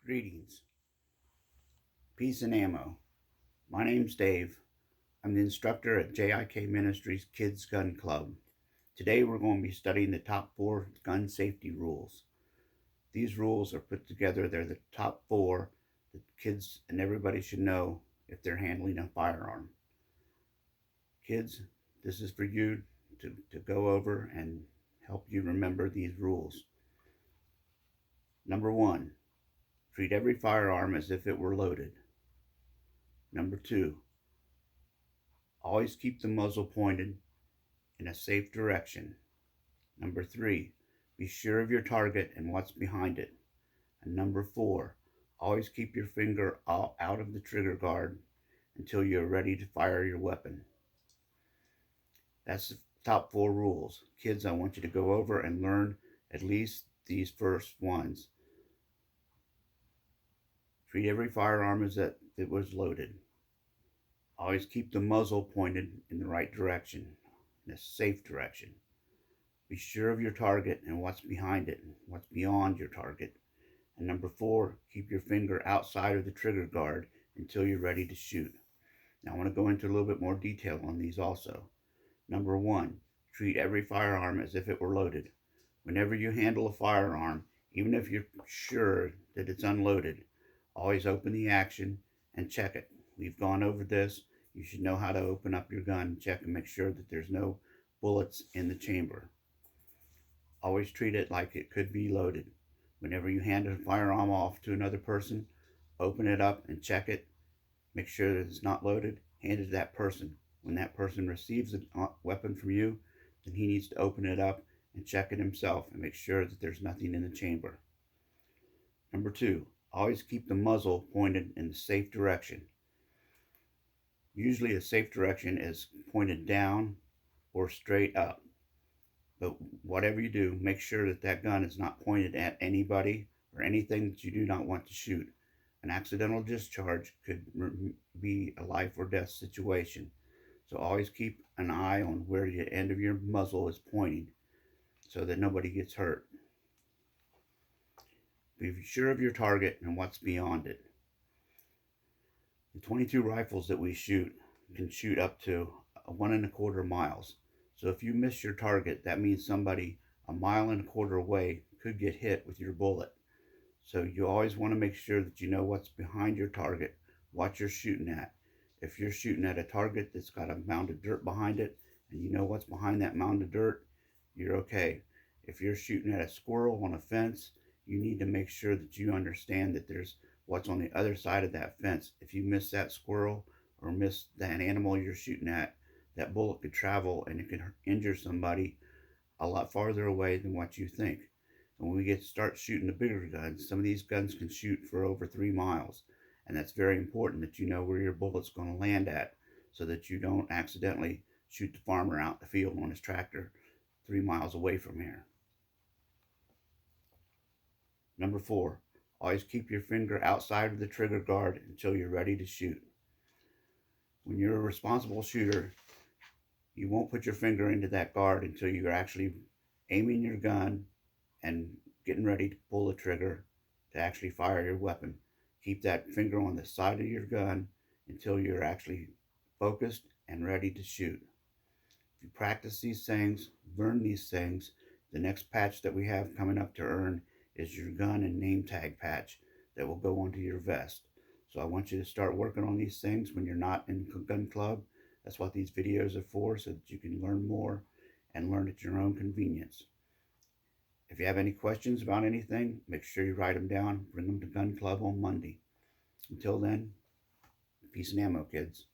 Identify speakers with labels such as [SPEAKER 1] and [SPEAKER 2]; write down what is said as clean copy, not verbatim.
[SPEAKER 1] Greetings, peace and ammo. My name's Dave. I'm the instructor at JIK Ministries Kids Gun Club. Today we're going to be studying the top 4 gun safety rules. These rules are put together, they're the top 4 that kids and everybody should know if they're handling a firearm. Kids, this is for you to go over and help you remember these rules. Number 1, treat every firearm as if it were loaded. Number 2, always keep the muzzle pointed in a safe direction. Number 3, be sure of your target and what's behind it. And number 4, always keep your finger out of the trigger guard until you're ready to fire your weapon. That's the top 4 rules. Kids, I want you to go over and learn at least these first ones. Treat every firearm as if it was loaded. Always keep the muzzle pointed in the right direction, in a safe direction. Be sure of your target and what's behind it, what's beyond your target. And number 4, keep your finger outside of the trigger guard until you're ready to shoot. Now I want to go into a little bit more detail on these also. Number 1, treat every firearm as if it were loaded. Whenever you handle a firearm, even if you're sure that it's unloaded, always open the action and check it. We've gone over this. You should know how to open up your gun, check and make sure that there's no bullets in the chamber. Always treat it like it could be loaded. Whenever you hand a firearm off to another person, open it up and check it. Make sure that it's not loaded. Hand it to that person. When that person receives a weapon from you, then he needs to open it up and check it himself and make sure that there's nothing in the chamber. Number 2, always keep the muzzle pointed in the safe direction. Usually a safe direction is pointed down or straight up. But whatever you do, make sure that that gun is not pointed at anybody or anything that you do not want to shoot. An accidental discharge could be a life or death situation. So always keep an eye on where the end of your muzzle is pointing so that nobody gets hurt. Be sure of your target and what's beyond it. The 22 rifles that we shoot can shoot up to 1.25 miles. So if you miss your target, that means somebody 1.25 miles away could get hit with your bullet. So you always want to make sure that you know what's behind your target, what you're shooting at. If you're shooting at a target that's got a mound of dirt behind it, and you know what's behind that mound of dirt, you're okay. If you're shooting at a squirrel on a fence, you need to make sure that you understand that there's what's on the other side of that fence. If you miss that squirrel or miss that animal you're shooting at, that bullet could travel and it could injure somebody a lot farther away than what you think. And when we start shooting the bigger guns, some of these guns can shoot for over 3 miles. And that's very important that you know where your bullet's going to land at so that you don't accidentally shoot the farmer out in the field on his tractor 3 miles away from here. Number 4, always keep your finger outside of the trigger guard until you're ready to shoot. When you're a responsible shooter, you won't put your finger into that guard until you're actually aiming your gun and getting ready to pull the trigger to actually fire your weapon. Keep that finger on the side of your gun until you're actually focused and ready to shoot. If you practice these things, learn these things, the next patch that we have coming up to earn is your gun and name tag patch that will go onto your vest. So I want you to start working on these things when you're not in gun club. That's what these videos are for, so that you can learn more and learn at your own convenience. If you have any questions about anything, make sure you write them down. Bring them to Gun Club on Monday. Until then, peace and ammo, kids.